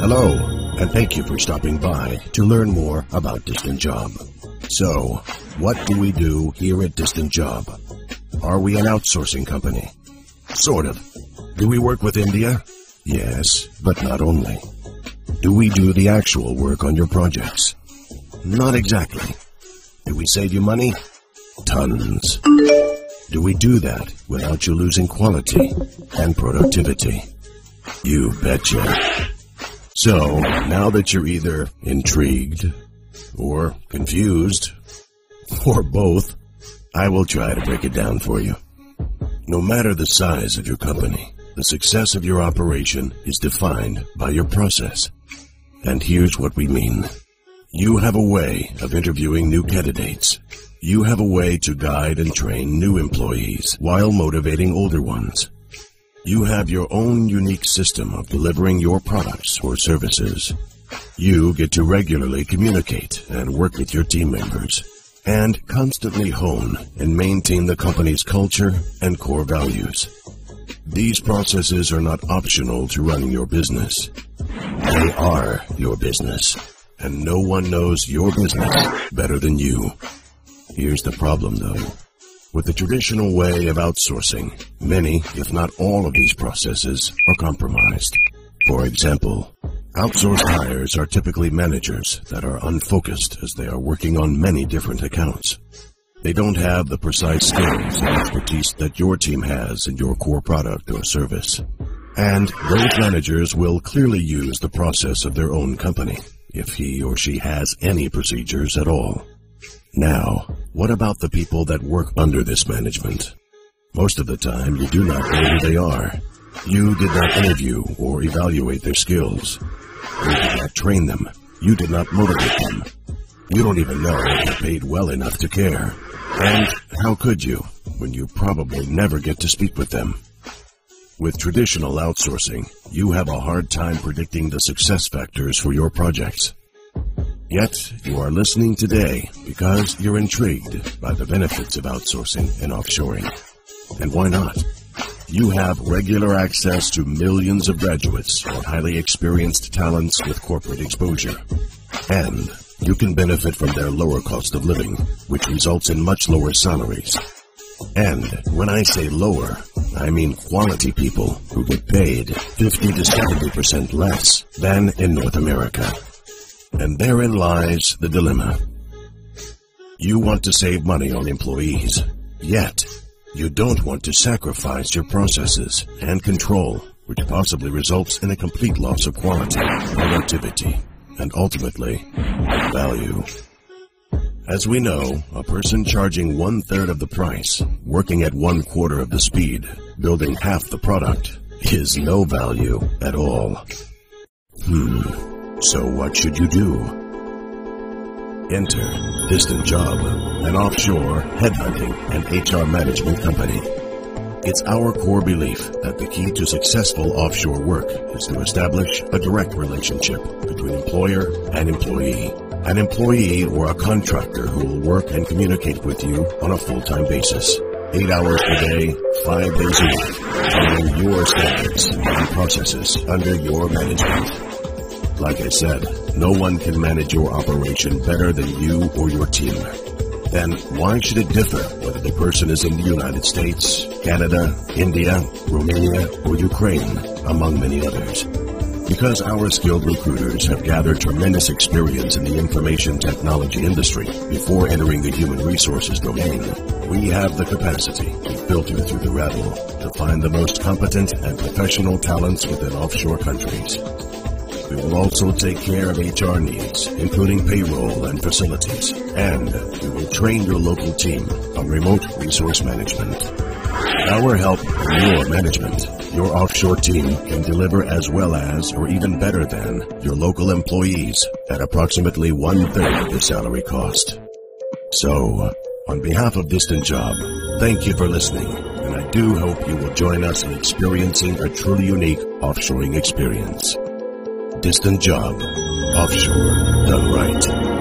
Hello, and thank you for stopping by to learn more about Distant Job. So, what do we do here at Distant Job? Are we an outsourcing company? Sort of. Do we work with India? Yes, but not only. Do we do the actual work on your projects? Not exactly. Do we save you money? Tons. Do we do that without you losing quality and productivity? You betcha. So, now that you're either intrigued or confused, or both, I will try to break it down for you. No matter the size of your company, the success of your operation is defined by your process. And here's what we mean. You have a way of interviewing new candidates. You have a way to guide and train new employees while motivating older ones. You have your own unique system of delivering your products or services. You get to regularly communicate and work with your team members, and constantly hone and maintain the company's culture and core values. These processes are not optional to running your business. They are your business, and no one knows your business better than you. Here's the problem, though. With the traditional way of outsourcing, many, if not all of these processes are compromised. For example, outsourced hires are typically managers that are unfocused as they are working on many different accounts. They don't have the precise skills and expertise that your team has in your core product or service. And those managers will clearly use the process of their own company, if he or she has any procedures at all. Now, what about the people that work under this management? Most of the time, you do not know who they are. You did not interview or evaluate their skills. You did not train them. You did not motivate them. You don't even know if they're paid well enough to care. And how could you, when you probably never get to speak with them? With traditional outsourcing, you have a hard time predicting the success factors for your projects. Yet, you are listening today because you're intrigued by the benefits of outsourcing and offshoring. And why not? You have regular access to millions of graduates or highly experienced talents with corporate exposure. And you can benefit from their lower cost of living, which results in much lower salaries. And when I say lower, I mean quality people who get paid 50 to 70% less than in North America. And therein lies the dilemma. You want to save money on employees, yet you don't want to sacrifice your processes and control, which possibly results in a complete loss of quality, productivity, and ultimately, value. As we know, a person charging 1/3 of the price, working at 1/4 of the speed, building half the product, is no value at all. So what should you do? Enter Distant Job, an offshore headhunting and HR management company. It's our core belief that the key to successful offshore work is to establish a direct relationship between employer and employee. An employee or a contractor who will work and communicate with you on a full-time basis. 8 hours per day, 5 days a week, following your standards and processes under your management. Like I said, no one can manage your operation better than you or your team. Then why should it differ whether the person is in the United States, Canada, India, Romania, or Ukraine, among many others? Because our skilled recruiters have gathered tremendous experience in the information technology industry before entering the human resources domain, we have the capacity to filter through the rabble to find the most competent and professional talents within offshore countries. We will also take care of HR needs, including payroll and facilities, and we will train your local team on remote resource management. Our help in your management, your offshore team can deliver as well as or even better than your local employees at approximately 1/3 of the salary cost. So, on behalf of Distant Job, thank you for listening, and I do hope you will join us in experiencing a truly unique offshoring experience. Distant Job, offshore, done right.